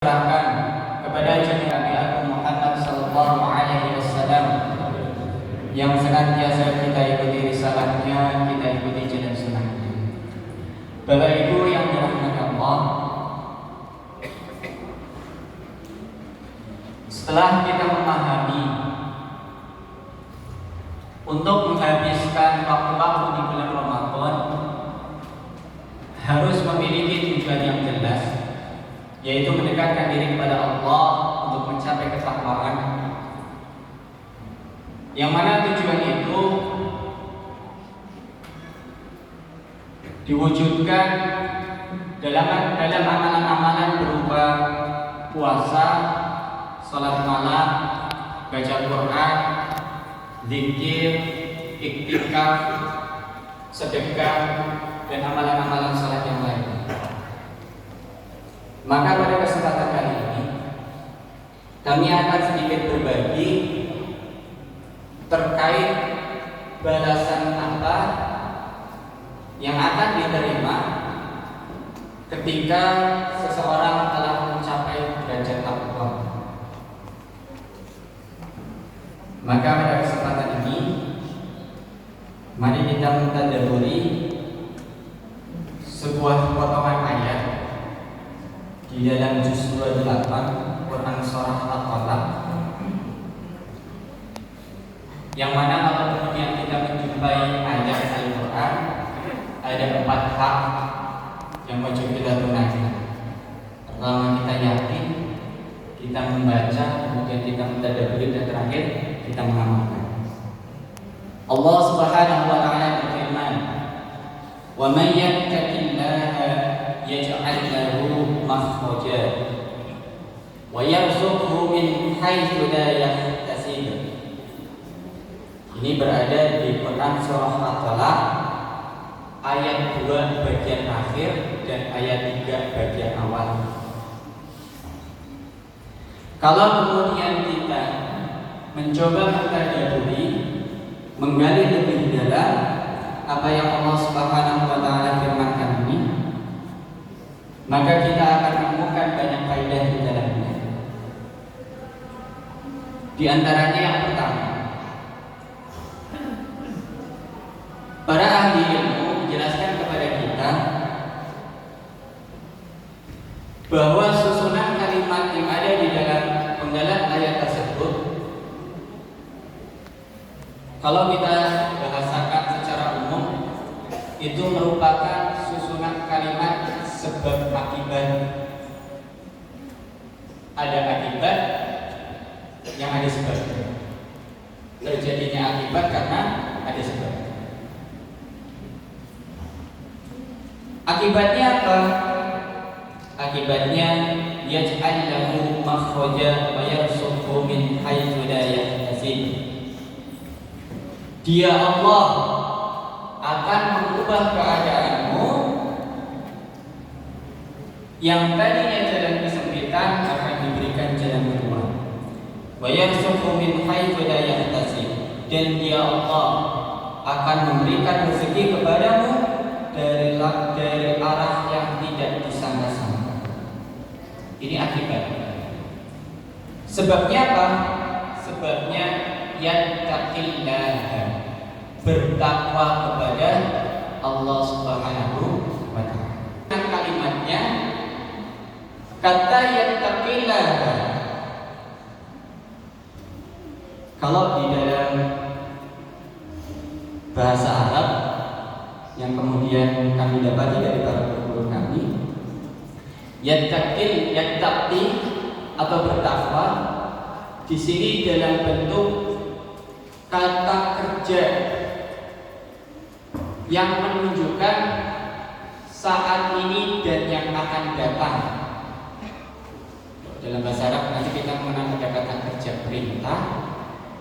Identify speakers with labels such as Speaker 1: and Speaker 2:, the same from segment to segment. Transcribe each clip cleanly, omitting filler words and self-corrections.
Speaker 1: Serahkan kepada junjungan Nabi Agung Muhammad sallallahu alaihi wasallam yang senantiasa kita ikuti risalahnya, kita ikuti jalan sunnahnya. Bapak Ibu yang dirahmati Allah, setelah kita memahami untuk menghabiskan waktu-waktu di bulan Ramadan harus memiliki tujuan yang jelas, yaitu mendekatkan diri kepada Allah untuk mencapai ketakwaan, yang mana tujuan itu diwujudkan dalam amalan-amalan berupa puasa, salat malam, baca Quran, zikir, iktikaf, sedekah, dan amalan-amalan salat yang lain. Maka pada kesempatan kali ini kami akan sedikit berbagi terkait balasan apa yang akan diterima ketika seseorang telah mencapai derajat takwa. Maka pada kesempatan ini mari kita mentadabburi sebuah potongan ayat di dalam juz 28 Quran surah Al-Falaq, yang mana kalau kemudian kita menjumpai ayat Al-Quran, ada 4 hak yang wajib kita tunaikan. Pertama, kita yakin, kita membaca, kemudian kita mentadabburi, dan terakhir kita mengamalkan. Allah Subhanahu wa taala berfirman, "Wa may yattaqillaha yaj'al lahu makhraja wa yarzuqhu min haitsu la yahtasib." Ini berada di Quran surah Al-Falaq ayat 2 bagian akhir dan ayat 3 bagian awal. Kalau kemudian kita mencoba mentadabburi, menggali lebih dalam apa yang Allah Subhanahu wa taala firmankan ini, maka kita akan menemukan banyak faedah di dalamnya. Di antaranya yang pertama, para ahli ilmu menjelaskan kepada kita bahwa susunan kalimat yang ada di dalam penggalan ayat tersebut, kalau kita bahasakan secara umum, itu merupakan susunan kalimat sebab akibat. Ada akibat yang ada sebab. Terjadinya akibat karena ada sebab. Akibatnya apa? Akibatnya yaj'al lahu makhraja wa yarzuqhu min haitsu la yahtasib. Dia Allah akan mengubah keadaanmu yang tadinya jalan kesempitan akan diberikan jalan keluar. Wa yarzuqhu min haitsu la yahtasib, dan dia Allah akan memberikan rezeki kepadamu dari arah yang tidak disangka-sangka. Ini akibat. Sebabnya apa? Sebabnya yattaqillah, bertakwa kepada Allah Subhanahu wa taala. Kalimatnya kata yattaqillah. Kalau di dalam bahasa Arab yang kemudian kami dapati dari para guru kami, yattaqi atau bertakwa di sini dalam bentuk kata kerja yang menunjukkan saat ini dan yang akan datang. Dalam bahasa Arab nanti kita mengenal ada kata kerja perintah,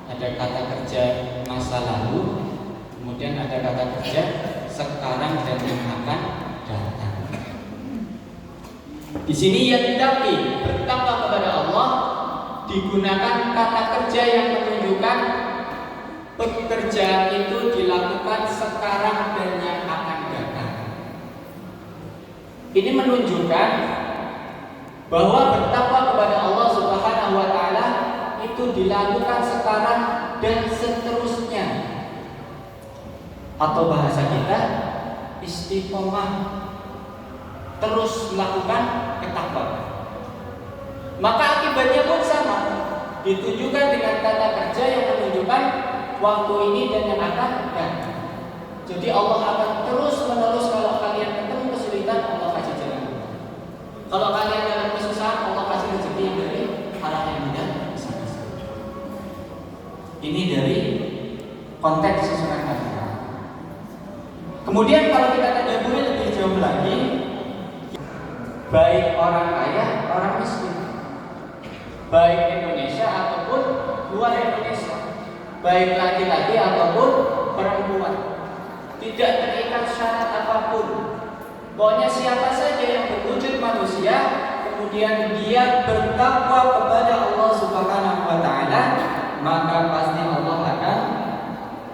Speaker 1: ada kata kerja masa lalu, kemudian ada kata kerja sekarang dan yang akan datang. Di sini yattaqi, bertakwa kepada Allah, digunakan kata kerja yang menunjukkan pekerjaan itu dilakukan sekarang dan yang akan datang. Ini menunjukkan bahwa bertakwa kepada Allah Subhanahu wa taala itu dilakukan sekarang dan seterusnya. Atau bahasa kita istiqomah, terus melakukan ketakwaan. Maka akibatnya pun sama, ditunjukkan dengan kata kerja yang menunjukkan waktu ini dan yang akan datang. Jadi Allah akan terus menerus, kalau kalian ketemu kesulitan, Allah kasih jalan. Kalau kalian dalam kesusahan, Allah kasih rezeki yang dari arah yang tidak bisa. Ini dari konteks susunan kata. Kemudian kalau kita tadabburi lebih jauh lagi, baik orang kaya, orang miskin, baik Indonesia ataupun luar Indonesia, baik laki-laki ataupun perempuan, tidak terikat syarat apapun. Pokoknya siapa saja yang berwujud manusia, kemudian dia bertakwa kepada Allah Subhanahu wa taala, maka pasti Allah akan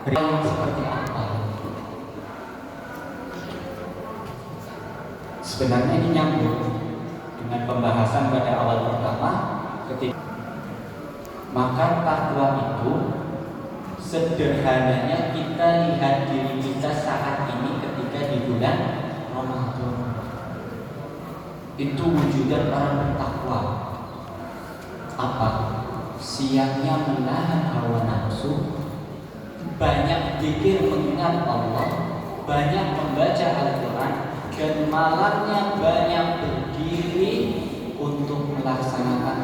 Speaker 1: berikan seperti apa. Sebenarnya ini nyambung dengan pembahasan pada awal pertama ketika maka takwa itu sederhananya kita lihat diri kita saat ini ketika di bulan Ramadan. Itu wujudan orang bertakwa. Apa? Siangnya menahan hawa nafsu, banyak zikir mengingat Allah, banyak membaca Al-Quran, dan malamnya banyak berdiri untuk melaksanakan